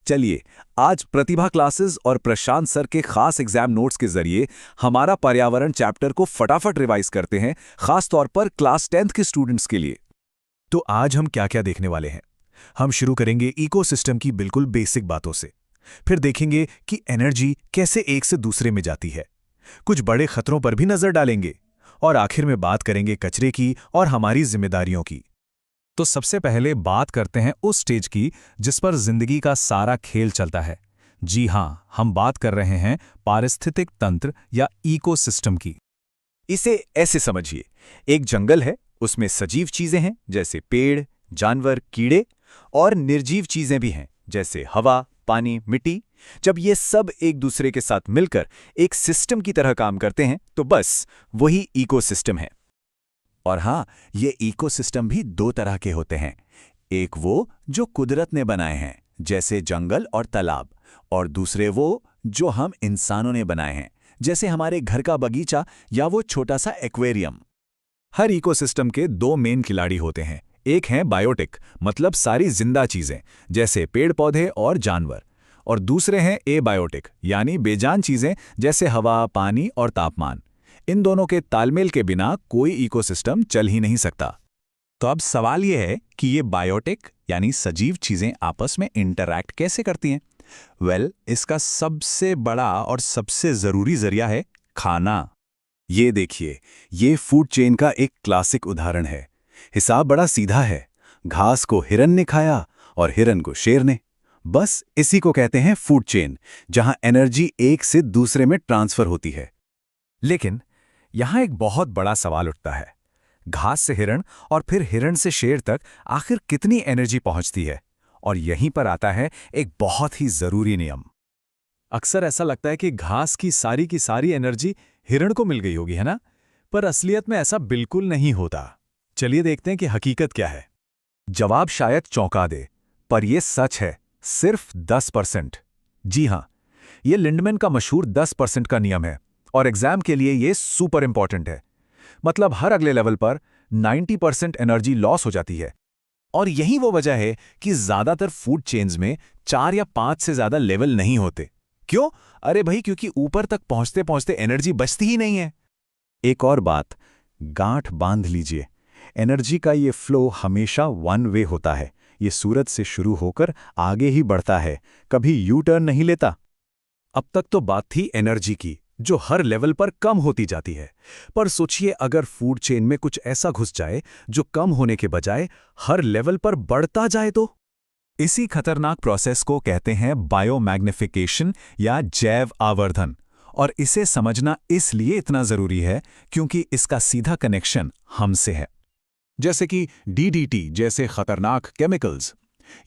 चलिए, आज प्रतिभा क्लासेस और प्रशांत सर के खास एग्जाम नोट्स के जरिए हमारा पर्यावरण चैप्टर को फटाफट रिवाइज करते हैं, खास तौर पर क्लास 10th के स्टूडेंट्स के लिए। तो आज हम क्या क्या देखने वाले हैं। हम शुरू करेंगे इकोसिस्टम की बिल्कुल बेसिक बातों से। फिर देखेंगे कि एनर्जी कैसे एक से दूसरे में जाती है। कुछ बड़े खतरों पर भी नजर डालेंगे और आखिर में बात करेंगे कचरे की और हमारी जिम्मेदारियों की। तो सबसे पहले बात करते हैं उस स्टेज की जिस पर जिंदगी का सारा खेल चलता है। जी हां, हम बात कर रहे हैं पारिस्थितिक तंत्र या इकोसिस्टम की। इसे ऐसे समझिए, एक जंगल है, उसमें सजीव चीजें हैं जैसे पेड़, जानवर, कीड़े, और निर्जीव चीजें भी हैं जैसे हवा, पानी, मिट्टी। जब ये सब एक दूसरे के साथ मिलकर एक सिस्टम की तरह काम करते हैं तो बस वही इकोसिस्टम है। और हाँ, ये इकोसिस्टम भी दो तरह के होते हैं। एक वो जो कुदरत ने बनाए हैं जैसे जंगल और तालाब, और दूसरे वो जो हम इंसानों ने बनाए हैं जैसे हमारे घर का बगीचा या वो छोटा सा एक्वेरियम। हर इकोसिस्टम के दो मेन खिलाड़ी होते हैं। एक हैं बायोटिक, मतलब सारी जिंदा चीजें जैसे पेड़ पौधे और जानवर, और दूसरे हैं एबायोटिक, यानी बेजान चीजें जैसे हवा, पानी और तापमान। इन दोनों के तालमेल के बिना कोई इकोसिस्टम चल ही नहीं सकता। तो अब सवाल यह है कि ये बायोटिक यानी सजीव चीजें आपस में इंटरैक्ट कैसे करती हैं? इसका सबसे बड़ा और सबसे जरूरी जरिया है खाना। ये देखिए, ये फूड चेन का एक क्लासिक उदाहरण है। हिसाब बड़ा सीधा है। घास को हिरन ने खाया और हिरन को शेर ने। बस इसी को कहते हैं फूड चेन, जहां एनर्जी एक से दूसरे में ट्रांसफर होती है। लेकिन यहां एक बहुत बड़ा सवाल उठता है। घास से हिरण और फिर हिरण से शेर तक आखिर कितनी एनर्जी पहुंचती है? और यहीं पर आता है एक बहुत ही जरूरी नियम। अक्सर ऐसा लगता है कि घास की सारी एनर्जी हिरण को मिल गई होगी, है ना? पर असलियत में ऐसा बिल्कुल नहीं होता। चलिए देखते हैं कि हकीकत क्या है। जवाब शायद चौंका दे, पर यह सच है, सिर्फ 10%। जी हां, यह लिंडमैन का मशहूर 10% का नियम है, और एग्जाम के लिए यह सुपर इंपॉर्टेंट है। मतलब हर अगले लेवल पर 90% एनर्जी लॉस हो जाती है। और यही वो वजह है कि ज्यादातर फूड चेन्स में 4 या 5 से ज्यादा लेवल नहीं होते। क्यों? अरे भाई, क्योंकि ऊपर तक पहुंचते पहुंचते एनर्जी बचती ही नहीं है। एक और बात, गांठ बांध लीजिए। एनर्जी का ये फ्लो हमेशा वन वे होता है। ये सूरज से शुरू होकर आगे ही बढ़ता है, कभी यू टर्न नहीं लेता। अब तक तो बात थी एनर्जी की, जो हर लेवल पर कम होती जाती है। पर सोचिए, अगर फूड चेन में कुछ ऐसा घुस जाए जो कम होने के बजाय हर लेवल पर बढ़ता जाए तो? इसी खतरनाक प्रोसेस को कहते हैं बायोमैग्निफिकेशन या जैव आवर्धन। और इसे समझना इसलिए इतना जरूरी है क्योंकि इसका सीधा कनेक्शन हमसे है। जैसे कि डीडीटी जैसे खतरनाक केमिकल्स,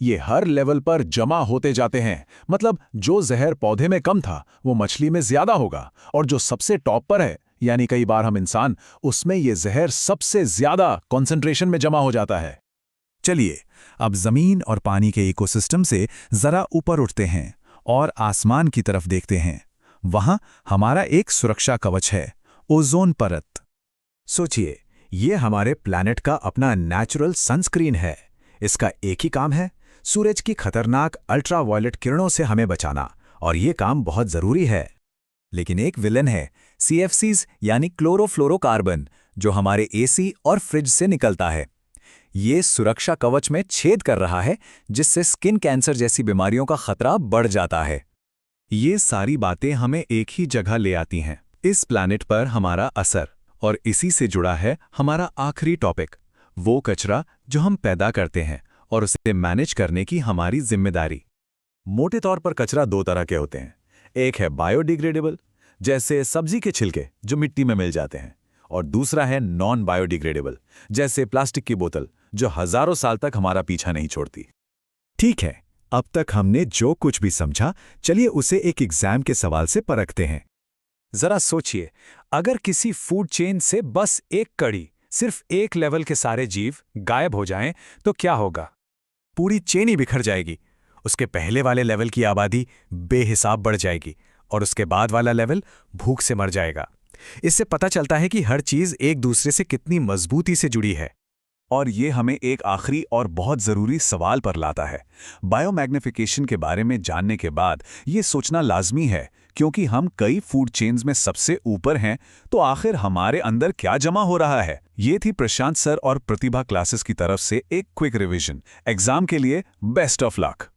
ये हर लेवल पर जमा होते जाते हैं। मतलब जो जहर पौधे में कम था वो मछली में ज्यादा होगा, और जो सबसे टॉप पर है यानी कई बार हम इंसान, उसमें ये जहर सबसे ज्यादा कॉन्सेंट्रेशन में जमा हो जाता है। चलिए अब जमीन और पानी के इकोसिस्टम से जरा ऊपर उठते हैं और आसमान की तरफ देखते हैं। वहां हमारा एक सुरक्षा कवच है, ओजोन परत। सोचिए, ये हमारे प्लैनेट का अपना नेचुरल सनस्क्रीन है। इसका एक ही काम है, सूरज की खतरनाक अल्ट्रावायलेट किरणों से हमें बचाना, और ये काम बहुत जरूरी है। लेकिन एक विलन है, CFCs यानी क्लोरोफ्लोरोकार्बन, जो हमारे AC और फ्रिज से निकलता है। ये सुरक्षा कवच में छेद कर रहा है, जिससे स्किन कैंसर जैसी बीमारियों का खतरा बढ़ जाता है। ये सारी बातें हमें एक ही जगह ले आती हैं, इस प्लैनेट पर हमारा असर। और इसी से जुड़ा है हमारा आखिरी टॉपिक, वो कचरा जो हम पैदा करते हैं और उसे मैनेज करने की हमारी जिम्मेदारी। मोटे तौर पर कचरा दो तरह के होते हैं। एक है बायोडिग्रेडेबल, जैसे सब्जी के छिलके जो मिट्टी में मिल जाते हैं, और दूसरा है नॉन बायोडिग्रेडेबल, जैसे प्लास्टिक की बोतल जो हजारों साल तक हमारा पीछा नहीं छोड़ती। ठीक है, अब तक हमने जो कुछ भी समझा, चलिए उसे एक एग्जाम के सवाल से परखते हैं। जरा सोचिए, अगर किसी फूड चेन से बस एक कड़ी, सिर्फ एक लेवल के सारे जीव गायब हो जाएं, तो क्या होगा? पूरी चेन ही बिखर जाएगी। उसके पहले वाले लेवल की आबादी बेहिसाब बढ़ जाएगी, और उसके बाद वाला लेवल भूख से मर जाएगा। इससे पता चलता है कि हर चीज एक दूसरे से कितनी मजबूती से जुड़ी है। और ये हमें एक आखिरी और बहुत ज़रूरी सवाल पर लाता है। बायोमैग्निफिकेशन के बारे में जानने के बाद ये सोचना लाजमी है, क्योंकि हम कई फूड चेन्स में सबसे ऊपर हैं, तो आखिर हमारे अंदर क्या जमा हो रहा है। ये थी प्रशांत सर और प्रतिभा क्लासेस की तरफ से एक क्विक रिवीजन। एग्जाम के लिए बेस्ट ऑफ लक।